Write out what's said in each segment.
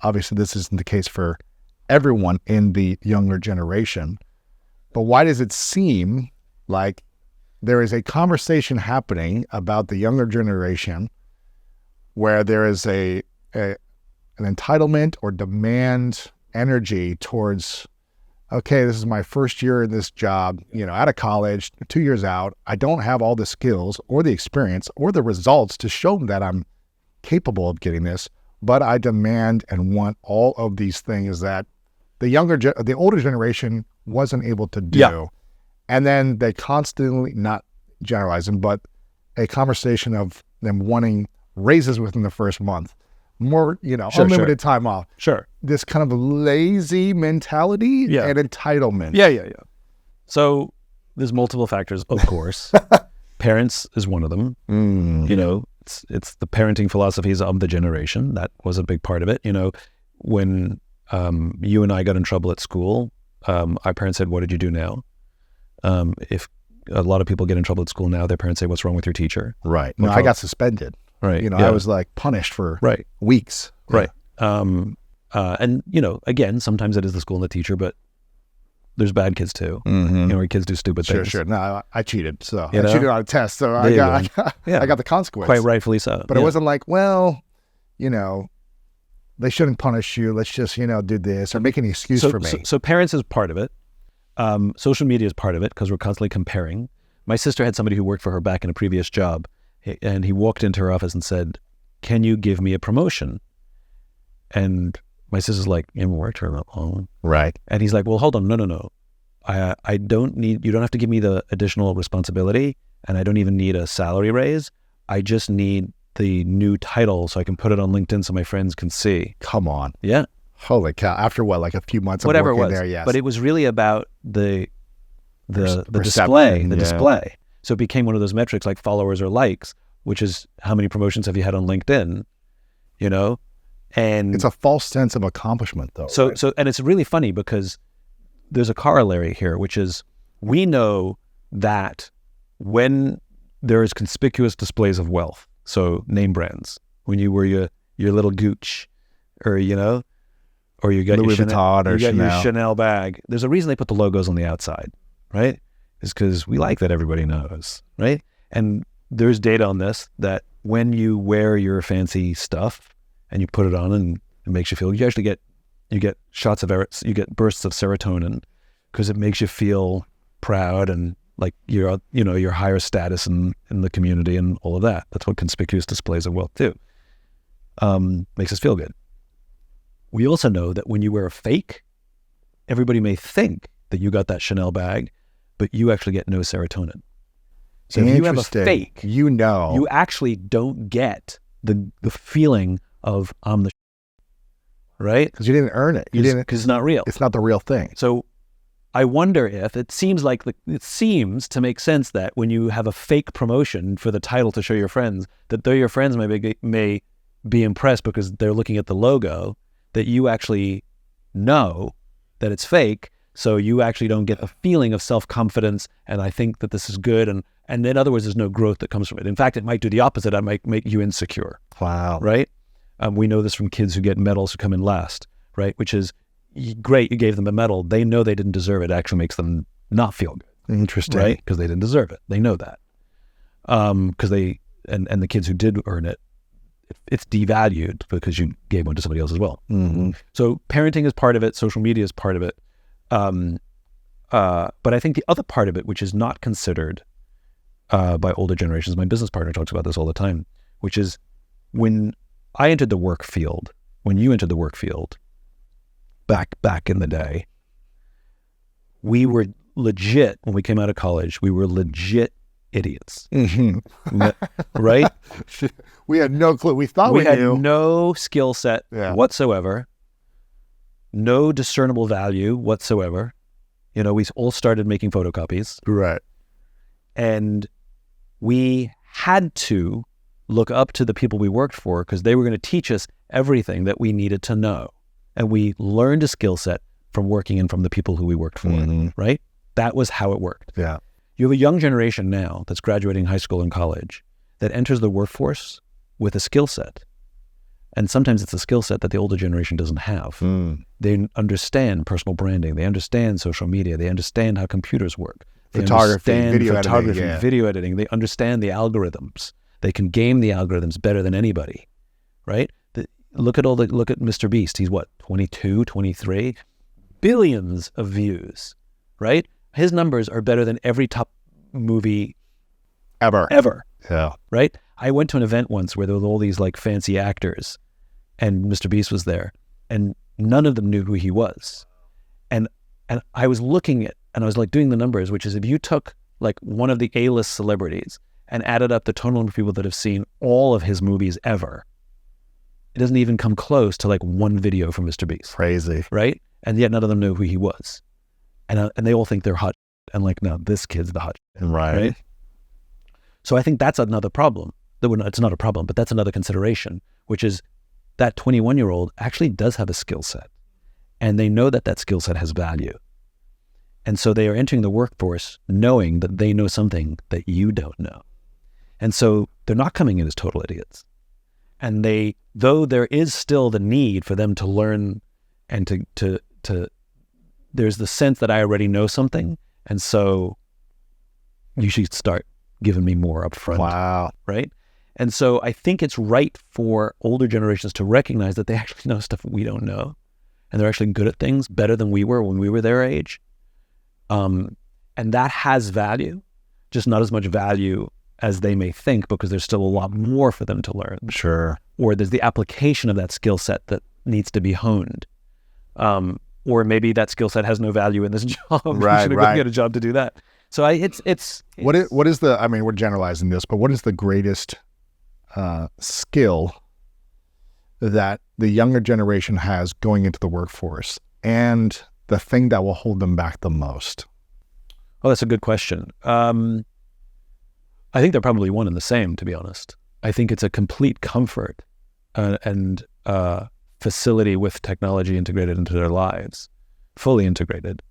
obviously this isn't the case for everyone in the younger generation, but why does it seem like there is a conversation happening about the younger generation where there is an entitlement or demand energy towards, okay, this is my first year in this job, out of college, 2 years out. I don't have all the skills or the experience or the results to show that I'm capable of getting this, but I demand and want all of these things that the older generation wasn't able to do. Yeah. And then they constantly, not generalizing, but a conversation of them wanting raises within the first month, more, unlimited time off. Sure. This kind of lazy mentality and entitlement. Yeah. So there's multiple factors, of course. Parents is one of them. It's the parenting philosophies of the generation. That was a big part of it. When you and I got in trouble at school, our parents said, "What did you do now?" If a lot of people get in trouble at school now, their parents say, "What's wrong with your teacher?" Right. No, I got suspended. Right. I was like punished for weeks. Right. And again, sometimes it is the school and the teacher, but there's bad kids too. Where kids do stupid things. Sure. No, I cheated. So I cheated on a test. So I got the consequence. Quite rightfully so. But it wasn't like, well, they shouldn't punish you. Let's just, do this or make an excuse for me. So parents is part of it. Social media is part of it because we're constantly comparing. My sister had somebody who worked for her back in a previous job, and he walked into her office and said, "Can you give me a promotion?" And my sister's like, "You haven't worked for that long." Right. And he's like, "Well, hold on. No. I don't need, you don't have to give me the additional responsibility, and I don't even need a salary raise. I just need the new title so I can put it on LinkedIn so my friends can see." Come on. Yeah. Holy cow. After what, like a few months of whatever it working was there, yes. But it was really about the Perception, display. So it became one of those metrics like followers or likes, which is how many promotions have you had on LinkedIn, and it's a false sense of accomplishment though. So, right? and it's really funny because there's a corollary here, which is we know that when there is conspicuous displays of wealth, so name brands, when you wear your little Gooch or you got Louis Vuitton or Chanel. Chanel. Your Chanel bag. There's a reason they put the logos on the outside, right? It's because we like that everybody knows, right? And there's data on this that when you wear your fancy stuff and you put it on and it makes you feel, you actually get shots of you get bursts of serotonin because it makes you feel proud and like you're your higher status in the community and all of that. That's what conspicuous displays of wealth do. Makes us feel good. We also know that when you wear a fake, everybody may think that you got that Chanel bag, but you actually get no serotonin. So if you have a fake, you actually don't get the feeling of I'm the right? Because you didn't earn it. Because it's not real. It's not the real thing. So I wonder if it seems to make sense that when you have a fake promotion for the title to show your friends, that though your friends may be impressed because they're looking at the logo, that you actually know that it's fake, so you actually don't get the feeling of self-confidence, and I think that this is good, and in other words, there's no growth that comes from it. In fact, it might do the opposite. It might make you insecure. Wow. Right? We know this from kids who get medals who come in last, right? Which is, great, you gave them a medal. They know they didn't deserve it. It actually makes them not feel good. Interesting. Right? Because they didn't deserve it. They know that. Because and the kids who did earn it, it's devalued because you gave one to somebody else as well. Mm-hmm. So parenting is part of it. Social media is part of it. But I think the other part of it, which is not considered by older generations, my business partner talks about this all the time, which is when I entered the work field, when you entered the work field, back in the day, we were legit, when we came out of college, we were legit idiots. Mm-hmm. Right? We had no clue. We thought we had knew. No skill set whatsoever, no discernible value whatsoever. We all started making photocopies. Right. And we had to look up to the people we worked for because they were going to teach us everything that we needed to know. And we learned a skill set from working and from the people who we worked for, right? That was how it worked. Yeah. You have a young generation now that's graduating high school and college that enters the workforce with a skill set. And sometimes it's a skill set that the older generation doesn't have. They understand personal branding. They understand social media. They understand how computers work. They understand video editing. They understand the algorithms. They can game the algorithms better than anybody, right? Look at Mr. Beast. He's what, 22, 23? Billions of views, right? His numbers are better than every top movie ever. Yeah. Right? I went to an event once where there were all these like fancy actors and Mr. Beast was there and none of them knew who he was. And I was looking at, and I was like doing the numbers, which is if you took like one of the A-list celebrities and added up the total number of people that have seen all of his movies ever, it doesn't even come close to like one video from Mr. Beast. Crazy. Right? And yet none of them know who he was. And they all think they're hot. And like, no, this kid's the hot. Right? So I think that's another problem. It's not a problem, but that's another consideration, which is that 21-year-old actually does have a skill set. And they know that skill set has value. And so they are entering the workforce knowing that they know something that you don't know. And so they're not coming in as total idiots. And though there is still the need for them to learn and to there's the sense that I already know something. And so you should start giving me more up front. Wow. Right? And so I think it's right for older generations to recognize that they actually know stuff we don't know. And they're actually good at things better than we were when we were their age. And that has value, just not as much value as they may think, because there's still a lot more for them to learn. Sure. Or there's the application of that skill set that needs to be honed. Or maybe that skill set has no value in this job. Right, You should go get a job to do that. So what is the, I mean, we're generalizing this, but what is the greatest skill that the younger generation has going into the workforce, and the thing that will hold them back the most? Oh, that's a good question. I think they're probably one and the same, to be honest. I think it's a complete comfort and facility with technology integrated into their lives, fully integrated,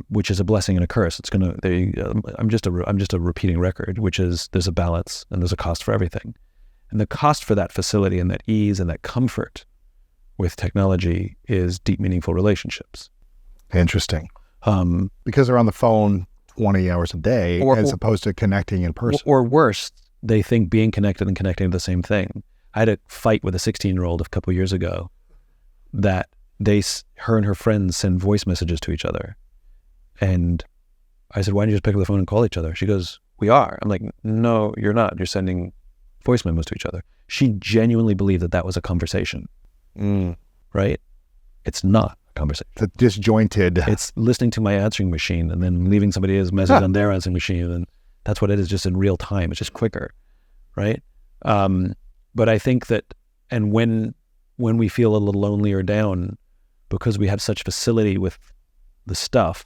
which is a blessing and a curse. I'm just a repeating record, which is there's a balance and there's a cost for everything. And the cost for that facility and that ease and that comfort with technology is deep, meaningful relationships. Interesting. Because they're on the phone 20 hours a day as opposed to connecting in person. Or worse, they think being connected and connecting are the same thing. I had a fight with a 16-year-old a couple of years ago that her and her friends send voice messages to each other. And I said, why don't you just pick up the phone and call each other? She goes, we are. I'm like, no, you're not. You're sending voice memos to each other. She genuinely believed that was a conversation. Right? It's not a conversation. It's disjointed. It's listening to my answering machine and then leaving somebody else's message on their answering machine. And that's what it is, just in real time. It's just quicker. Right? But I think that, and when we feel a little lonely or down, because we have such facility with the stuff,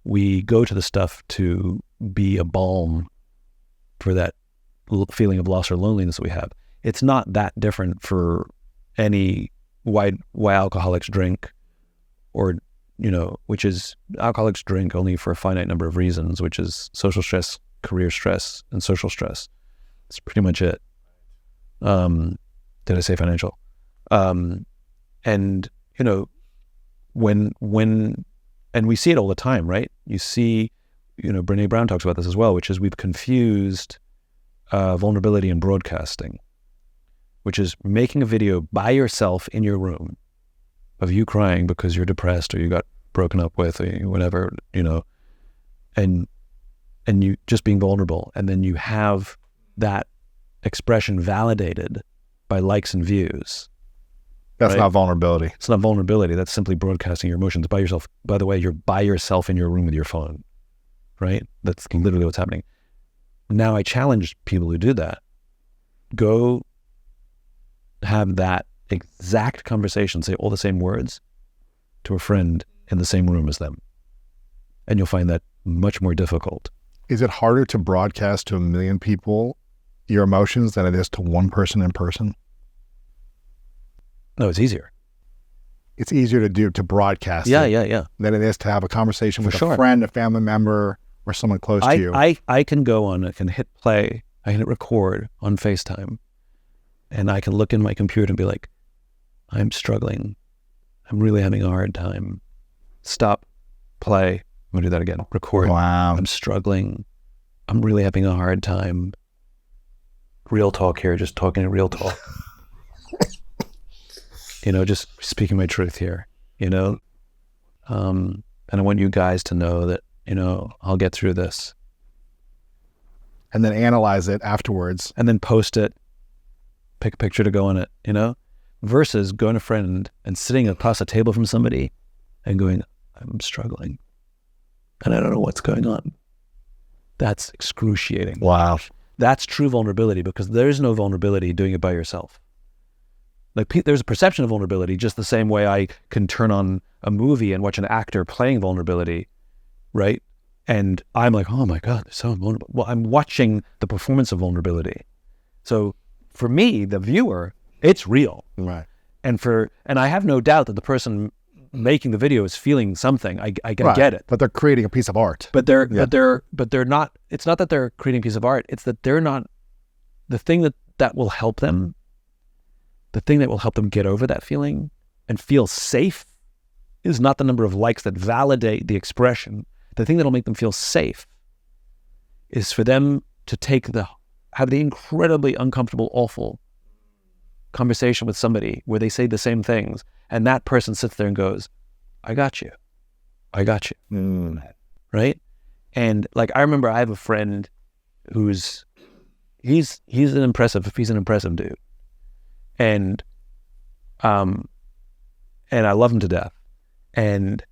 we go to the stuff to be a balm for that feeling of loss or loneliness that we have. It's not that different for why alcoholics drink, or, which is alcoholics drink only for a finite number of reasons, which is social stress, career stress, and social stress. That's pretty much it. Did I say financial? And and we see it all the time, right? You see, Brene Brown talks about this as well, which is we've confused vulnerability and broadcasting, which is making a video by yourself in your room of you crying because you're depressed or you got broken up with or whatever, and you just being vulnerable. And then you have that expression validated by likes and views. That's not vulnerability. It's not vulnerability. That's simply broadcasting your emotions by yourself. By the way, you're by yourself in your room with your phone, right? That's literally what's happening. Now I challenge people who do that. Go have that exact conversation, say all the same words to a friend in the same room as them. And you'll find that much more difficult. Is it harder to broadcast to 1 million people your emotions than it is to one person in person? No, it's easier. It's easier to broadcast yeah. than it is to have a conversation with a friend, a family member, or someone close to you. I can go on, I can hit play, I can hit record on FaceTime, and I can look in my computer and be like, I'm struggling. I'm really having a hard time. Stop, play. I'm gonna do that again. Record. Wow. I'm struggling. I'm really having a hard time. Real talk here, just talking real talk. Just speaking my truth here, and I want you guys to know that, I'll get through this. And then analyze it afterwards. And then post it, pick a picture to go in it, versus going to a friend and sitting across a table from somebody and going, I'm struggling and I don't know what's going on. That's excruciating. Wow. That's true vulnerability, because there's no vulnerability doing it by yourself. Like, there's a perception of vulnerability, just the same way I can turn on a movie and watch an actor playing vulnerability, right? And I'm like, oh my God, they're so vulnerable. Well, I'm watching the performance of vulnerability. So for me, the viewer, it's real. Right. And I have no doubt that the person making the video is feeling something. I get it. But they're creating a piece of art. But they're not, it's not that they're creating a piece of art. It's that they're not, the thing that will help them, the thing that will help them get over that feeling and feel safe is not the number of likes that validate the expression. The thing that'll make them feel safe is for them to have the incredibly uncomfortable, awful conversation with somebody where they say the same things, and that person sits there and goes, I got you. Right? And like, I remember I have a friend who's, he's an impressive dude. And I love him to death. And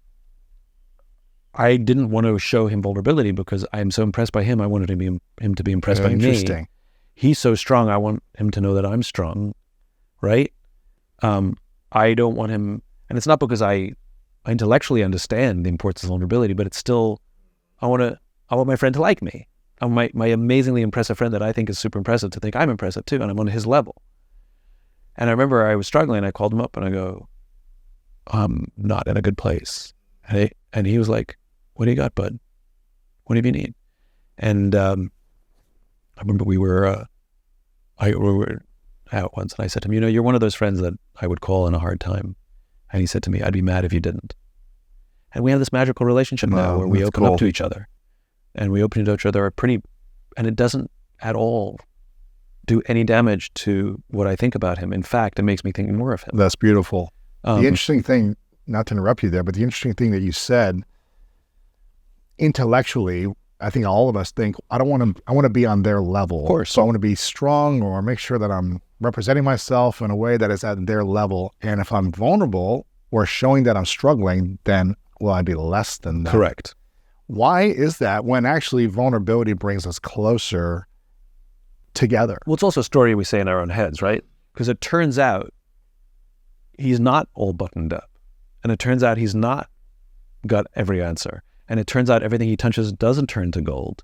I didn't want to show him vulnerability because I'm so impressed by him. I wanted him to be impressed by me. Interesting. He's so strong. I want him to know that I'm strong, right? I don't want him, and it's not because I intellectually understand the importance of vulnerability, but it's still, I want my friend to like me. I want my amazingly impressive friend that I think is super impressive to think I'm impressive too, and I'm on his level. And I remember I was struggling. I called him up and I go, I'm not in a good place. And he was like, what do you got, bud? What do you need? And I remember we were out once, and I said to him, you're one of those friends that I would call in a hard time. And he said to me, I'd be mad if you didn't. And we have this magical relationship now where we open up to each other. And we open to each other and it doesn't at all do any damage to what I think about him. In fact, it makes me think more of him. That's beautiful. The interesting thing, not to interrupt you there, but the interesting thing that you said, intellectually, I think all of us think, I want to be on their level. Of course. So I want to be strong, or make sure that I'm representing myself in a way that is at their level. And if I'm vulnerable or showing that I'm struggling, then will I be less than that? Correct. Why is that, when actually vulnerability brings us closer together? Well, it's also a story we say in our own heads, right? Because it turns out he's not all buttoned up. And it turns out he's not got every answer. And it turns out everything he touches doesn't turn to gold.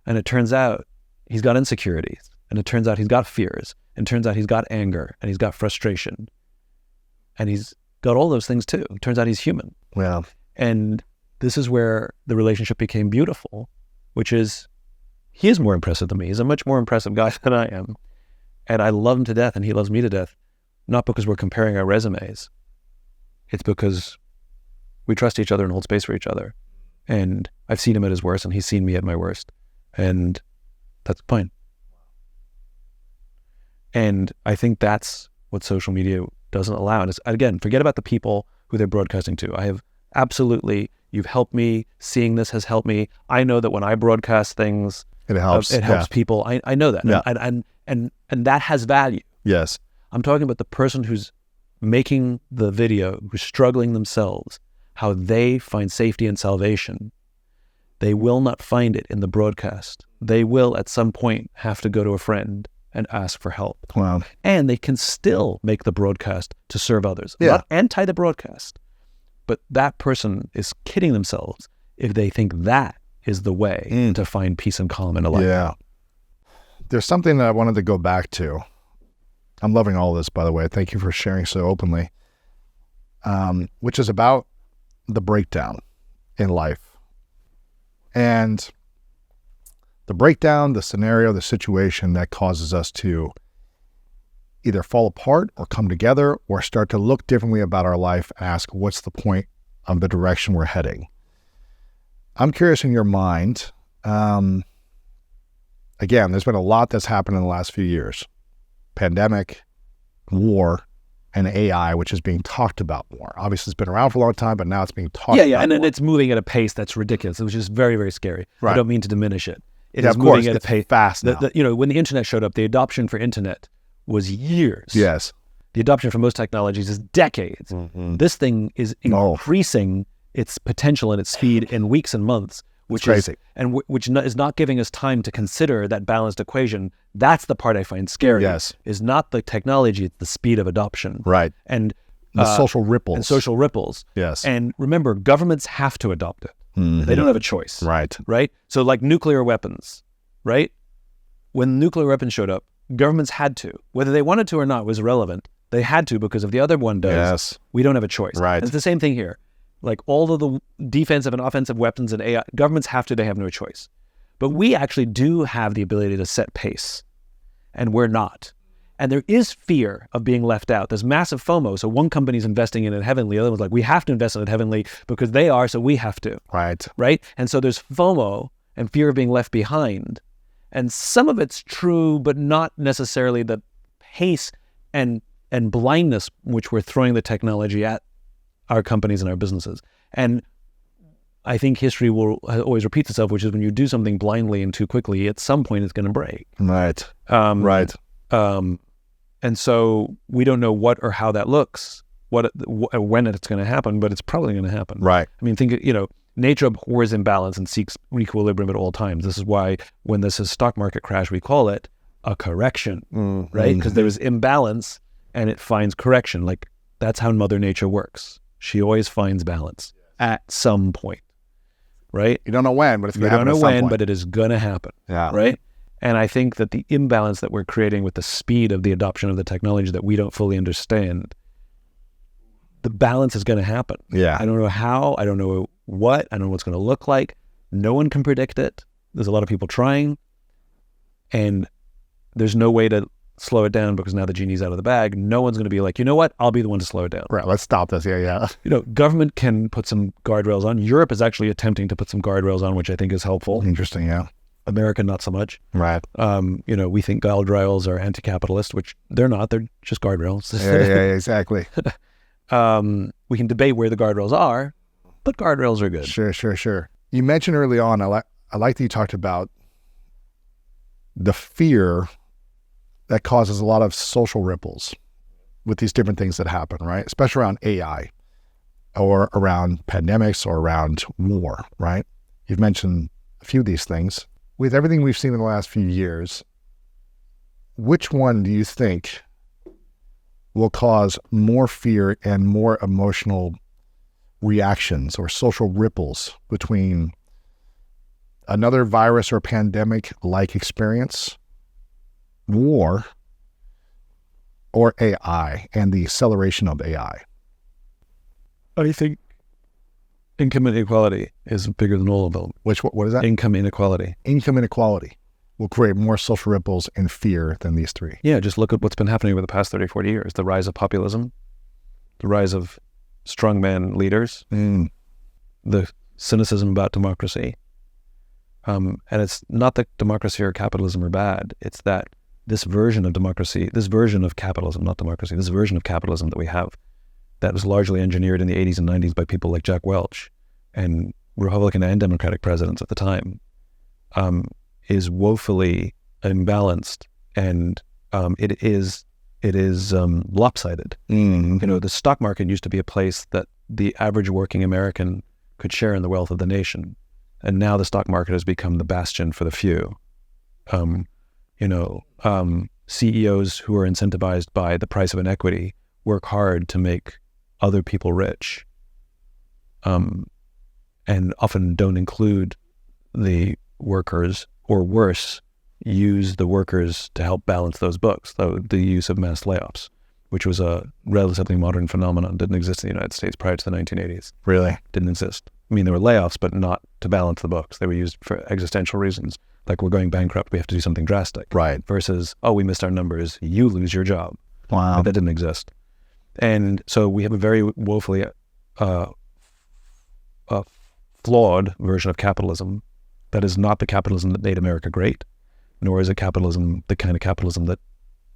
And it turns out he's got insecurities. And it turns out he's got fears. And it turns out he's got anger. And he's got frustration. And he's got all those things too. It turns out he's human. Well, and this is where the relationship became beautiful, which is, he is more impressive than me. He's a much more impressive guy than I am. And I love him to death, and he loves me to death. Not because we're comparing our resumes. It's because we trust each other and hold space for each other. And I've seen him at his worst, and he's seen me at my worst. And that's fine. And I think that's what social media doesn't allow. And again, forget about the people who they're broadcasting to. I have absolutely, you've helped me. Seeing this has helped me. I know that when I broadcast things, it helps. It helps people. I know that. Yeah. And that has value. Yes. I'm talking about the person who's making the video, who's struggling themselves, how they find safety and salvation. They will not find it in the broadcast. They will at some point have to go to a friend and ask for help. Wow. And they can still make the broadcast to serve others. Yeah. Not anti the broadcast, but that person is kidding themselves if they think that is the way to find peace and calm in a life. Yeah. There's something that I wanted to go back to. I'm loving all this, by the way. Thank you for sharing so openly. Which is about the breakdown in life. And the breakdown, the scenario, the situation that causes us to either fall apart or come together or start to look differently about our life and ask, what's the point of the direction we're heading? I'm curious in your mind, again, there's been a lot that's happened in the last few years. Pandemic, war, and AI, which is being talked about more. Obviously, it's been around for a long time, but now it's being talked about and more. it's moving at a pace that's ridiculous, which is very, very scary. Right. I don't mean to diminish it. It Yeah, is of moving course, at a it's pace fast now. when the internet showed up, the adoption for internet was years. Yes. The adoption for most technologies is decades. This thing is increasing its potential and its speed in weeks and months, which crazy. is not giving us time to consider that balanced equation. That's the part I find scary. Yes. Is not the technology, it's the speed of adoption. Right. And the social ripples. And social ripples. Yes. And remember, governments have to adopt it. They don't have a choice. Right. Right? So like nuclear weapons, right? When nuclear weapons showed up, governments had to. Whether they wanted to or not was irrelevant. They had to because if the other one does, Yes. we don't have a choice. Right. It's the same thing here. Like all of the defensive and offensive weapons and AI, governments have to, they have no choice. But we actually do have the ability to set pace, and we're not. And there is fear of being left out. There's massive FOMO. So one company's investing in it heavily. The other one's like, we have to invest in it heavily because they are, so we have to. Right. Right? And so there's FOMO and fear of being left behind. And some of it's true, but not necessarily the pace and blindness which we're throwing the technology at our companies and our businesses. And I think history will always repeat itself, which is when you do something blindly and too quickly, at some point it's going to break. Right. Right. And so we don't know what or how that looks, when it's going to happen, but it's probably going to happen. Right. I mean, nature abhors imbalance and seeks equilibrium at all times. This is why when this is stock market crash, we call it a correction, right? Because there is imbalance and it finds correction. Like that's how Mother Nature works. She always finds balance at some point, right? You don't know when, but it's going to happen. You don't know when, but it is going to happen. Yeah. Right. And I think that the imbalance that we're creating with the speed of the adoption of the technology that we don't fully understand, the balance is going to happen. Yeah. I don't know how, I don't know what, I don't know what's going to look like. No one can predict it. There's a lot of people trying, and there's no way to slow it down because now the genie's out of the bag. No one's going to be like, you know what, I'll be the one to slow it down. Right. Let's stop this. Yeah. Government can put some guardrails on. Europe is actually attempting to put some guardrails on, which I think is helpful. Interesting. Yeah. America, not so much. Right. We think guardrails are anti-capitalist, which they're not. They're just guardrails. Yeah, exactly. We can debate where the guardrails are, but guardrails are good. Sure. You mentioned early on, I like that you talked about the fear that causes a lot of social ripples with these different things that happen, right? Especially around AI or around pandemics or around war, right? You've mentioned a few of these things. With everything we've seen in the last few years, which one do you think will cause more fear and more emotional reactions or social ripples between another virus or pandemic-like experience, war, or AI and the acceleration of AI? I think income inequality is bigger than all of them. What is that? Income inequality. Income inequality will create more social ripples and fear than these three. Yeah, just look at what's been happening over the past 30, 40 years. The rise of populism, the rise of strongman leaders, the cynicism about democracy. And it's not that democracy or capitalism are bad. It's that this version of democracy, this version of capitalism, not democracy, this version of capitalism that we have, that was largely engineered in the 80s and 90s by people like Jack Welch and Republican and Democratic presidents at the time, is woefully imbalanced, and it is lopsided. Mm-hmm. The stock market used to be a place that the average working American could share in the wealth of the nation, and now the stock market has become the bastion for the few. CEOs who are incentivized by the price of an equity work hard to make other people rich, and often don't include the workers, or worse, use the workers to help balance those books. The use of mass layoffs, which was a relatively modern phenomenon, didn't exist in the United States prior to the 1980s. Really? Didn't exist. I mean, there were layoffs, but not to balance the books. They were used for existential reasons. Like, we're going bankrupt, we have to do something drastic. Right. Versus, oh, we missed our numbers, you lose your job. Wow. That didn't exist. And so we have a very woefully flawed version of capitalism that is not the capitalism that made America great, nor is it capitalism, the kind of capitalism that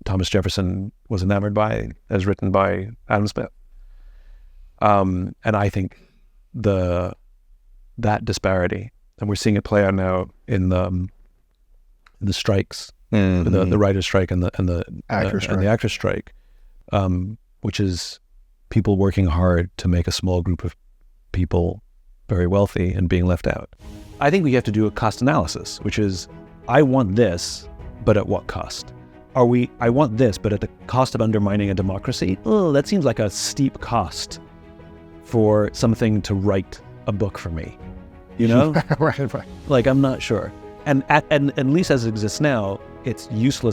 Thomas Jefferson was enamored by, as written by Adam Smith. And I think that disparity, and we're seeing it play out now in the strikes, the writer's strike and the actor's strike, which is people working hard to make a small group of people very wealthy and being left out. I think we have to do a cost analysis, which is, I want this, but at what cost? I want this, but at the cost of undermining a democracy? Oh, that seems like a steep cost for something to write a book for me, you know? Right. Like, I'm not sure. And at least as it exists now, it's useless